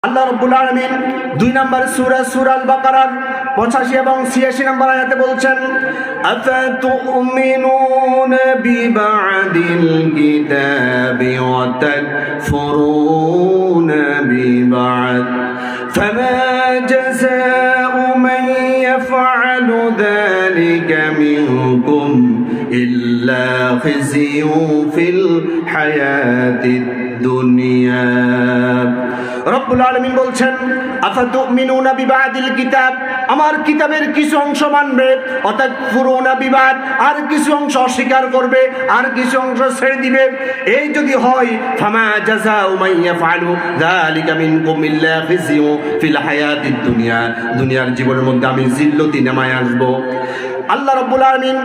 আল্লাহ রাব্বুল আলামিন 2 নম্বর সূরা আল বাকারার 85 এবং 86 নম্বর আয়াতে বলছেন, আফাতুমিনুনা বিবাদিল কিতাবি ওয়া তাকফুরুনা বিবাদ ফামা জাযাউ মান ইয়াফআলু যালিকা মিনকুম ইল্লা খিজিয়ুন ফিল হায়াতিদ দুনিয়া। রব্বুল আলামিন বলছেন, আফাতুমিনুনা বিবাদিল কিতাব, আমার কিতাবের কিছু অংশ মানবে, ওয়া তাকফুরুনা বিবাদ, আর কিছু অংশ অস্বীকার করবে, আর কিছু অংশ ছেড়ে দিবে। এই যদি হয়, ফামা জাযাউ মান ইয়াফআলু যালিকা মিনকুম ইল্লা খিজিয়ুন ফিল হায়াতিদ দুনিয়া, দুনিয়ার জীবনের মধ্যে আমি জিল্লতি নামায় আসব। আল্লাহ রাব্বুল আলামিন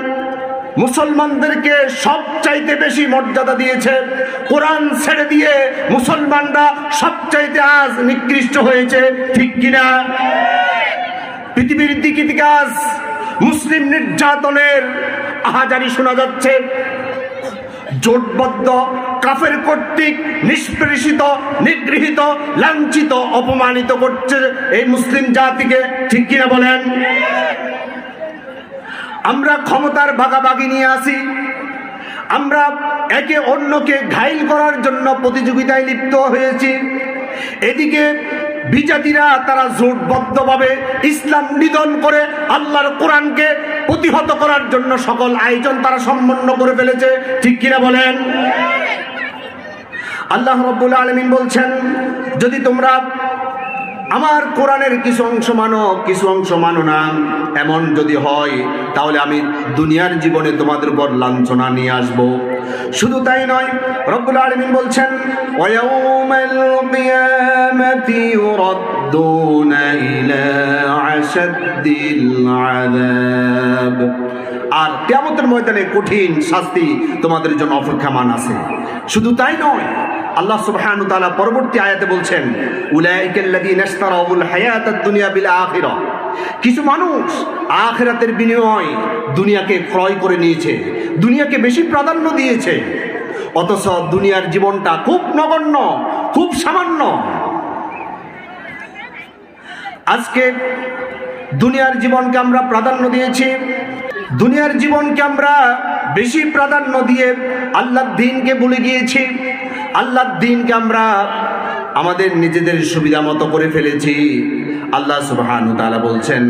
মুসলমানদেরকে সবচাইতে বেশি মর্যাদা দিয়েছে। কোরআন ছেড়ে দিয়ে মুসলমানরা সবচাইতে আজ নিকৃষ্ট হয়েছে, ঠিক কিনা? পৃথিবীর দিকে দিকে আজ মুসলিম নির্যাতনের আহাজারি শোনা যাচ্ছে। জোটবদ্ধ কাফের কর্তৃক নিষ্পেষিত, নিগৃহীত, লাঞ্ছিত, অপমানিত করছে এই মুসলিম জাতিকে, ঠিক কিনা বলেন? আমরা ক্ষমতার ভাগাভাগি নিয়ে আসি, আমরা একে অন্যকে ঘাইল করার জন্য প্রতিযোগিতায় লিপ্ত হয়েছি। এদিকে বিজাতিরা তারা জোটবদ্ধভাবে ইসলাম নিধন করে আল্লাহর কোরআনকে প্রতিহত করার জন্য সকল আয়োজন তারা সম্পন্ন করে ফেলেছে, ঠিক কিনা বলেন? আল্লাহ রাব্বুল আলামিন বলছেন, যদি তোমরা আমার কোরআনের কিছু অংশ মানো, কিছু অংশ মানো না, এমন যদি হয় তাহলে আমি দুনিয়ার জীবনে তোমাদের উপর লাঞ্ছনা নিয়ে আসব। শুধু তাই নয়, রব্বুল আলামিন বলছেন, ওয়া ইয়াউমাল কিয়ামাতি ইউরাদ্দুনা ইলা আশাদ্দিল আযাব, আর কিয়ামতের ময়দানে কঠিন শাস্তি তোমাদের জন্য অপেক্ষমান আছে। শুধু তাই নয়, আল্লাহ সুবহানাহু ওয়া তাআলা পরবর্তী আয়াতে বলছেন, উলাইকাল্লাযীনা ইশতারাউল হায়াতাদ দুনিয়া বিল আখিরাহ, কিছু মানুষ আখিরাতের বিনিময়ে দুনিয়াকে ক্রয় করে নিয়েছে, দুনিয়াকে বেশি প্রাধান্য দিয়েছে, অথচ দুনিয়ার জীবনটা খুব নগণ্য, খুব সামান্য। আজকে দুনিয়ার জীবনকে আমরা প্রাধান্য দিয়েছি, দুনিয়ার জীবনকে আমরা বেশি প্রাধান্য দিয়ে আল্লাহর দ্বীনকে ভুলে গিয়েছি। আল্লাহর দ্বীনকে আমরা আমাদের নিজেদের সুবিধা মতো করে ফেলেছি। আল্লাহ সুবহানাহু ওয়া তাআলা বলছেন,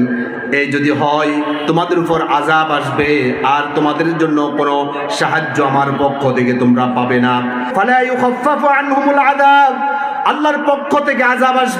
এই যদি হয় তোমাদের উপর আযাব আসবে, আর তোমাদের জন্য কোনো সাহায্য আমার পক্ষ থেকে তোমরা পাবে না। ফালা ইউখাফফাফু আনহুমুল আযাব, আল্লাহর পক্ষ থেকে আযাব আসবে।